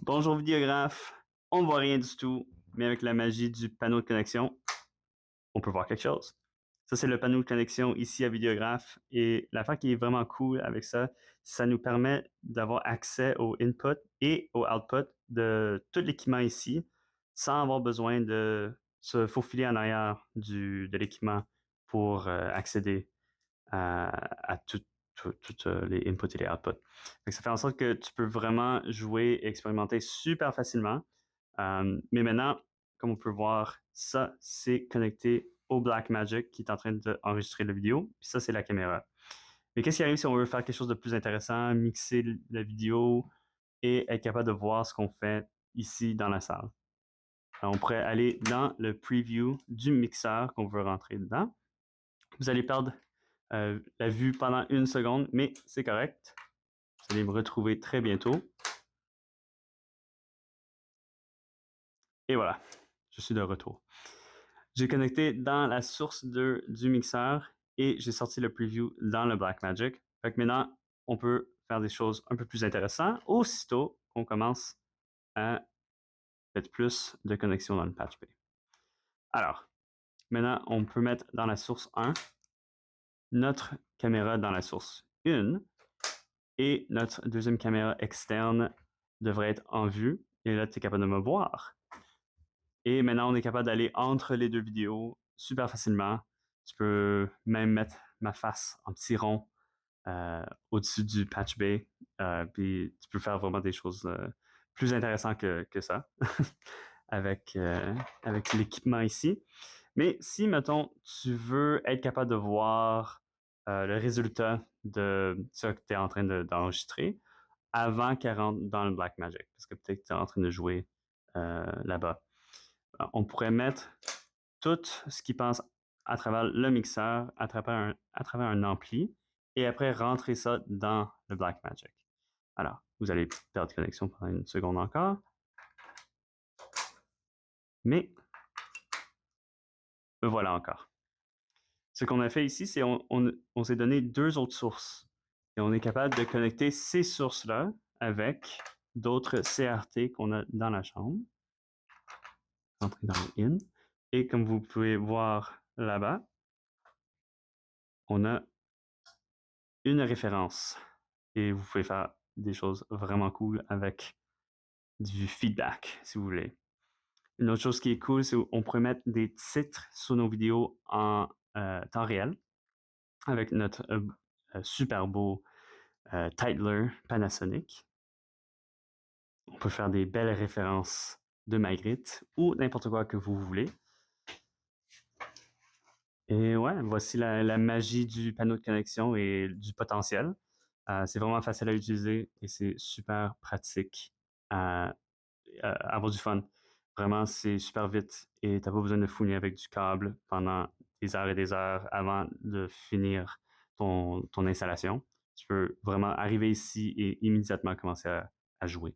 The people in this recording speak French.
Bonjour vidéographe, on ne voit rien du tout, mais avec la magie du panneau de connexion, on peut voir quelque chose. Ça, c'est le panneau de connexion ici à Vidéographe et l'affaire qui est vraiment cool avec ça, ça nous permet d'avoir accès au input et au output de tout l'équipement ici sans avoir besoin de se faufiler en arrière de l'équipement pour accéder à toutes les inputs et les outputs. Ça fait en sorte que tu peux vraiment jouer et expérimenter super facilement. Mais maintenant, comme on peut voir, ça, c'est connecté au Blackmagic qui est en train d'enregistrer la vidéo. Puis ça, c'est la caméra. Mais qu'est-ce qui arrive si on veut faire quelque chose de plus intéressant, mixer la vidéo et être capable de voir ce qu'on fait ici dans la salle? Alors, on pourrait aller dans le preview du mixeur qu'on veut rentrer dedans. Vous allez perdre la vue pendant 1 seconde, mais c'est correct. Vous allez me retrouver très bientôt. Et voilà, je suis de retour. J'ai connecté dans la source du mixeur et j'ai sorti le preview dans le Blackmagic. Fait que maintenant, on peut faire des choses un peu plus intéressantes aussitôt qu'on commence à mettre plus de connexion dans le patch bay. Alors, maintenant, on peut mettre dans la source 1 notre caméra dans la source 1 et notre deuxième caméra externe devrait être en vue. Et là, tu es capable de me voir. Et maintenant, on est capable d'aller entre les deux vidéos super facilement. Tu peux même mettre ma face en petit rond au-dessus du patch bay. Puis tu peux faire vraiment des choses plus intéressantes que ça avec l'équipement ici. Mais si, mettons, tu veux être capable de voir le résultat de ce que tu es en train d'enregistrer avant qu'elle rentre dans le Blackmagic, parce que peut-être que tu es en train de jouer là-bas. On pourrait mettre tout ce qui passe à travers le mixeur, à travers un ampli, et après rentrer ça dans le Blackmagic. Alors, vous allez perdre connexion pendant 1 seconde encore. Mais me voilà encore. Ce qu'on a fait ici, c'est on s'est donné 2 autres sources. Et on est capable de connecter ces sources-là avec d'autres CRT qu'on a dans la chambre. Entrer dans le in. Et comme vous pouvez voir là-bas, on a une référence. Et vous pouvez faire des choses vraiment cool avec du feedback, si vous voulez. Une autre chose qui est cool, c'est qu'on pourrait mettre des titres sur nos vidéos en temps réel avec notre super beau Titler Panasonic. On peut faire des belles références de Magritte ou n'importe quoi que vous voulez. Et ouais, voici la magie du panneau de connexion et du potentiel. C'est vraiment facile à utiliser et c'est super pratique à avoir du fun. Vraiment, c'est super vite et t'as pas besoin de fouiner avec du câble pendant des heures et des heures avant de finir ton installation. Tu peux vraiment arriver ici et immédiatement commencer à jouer.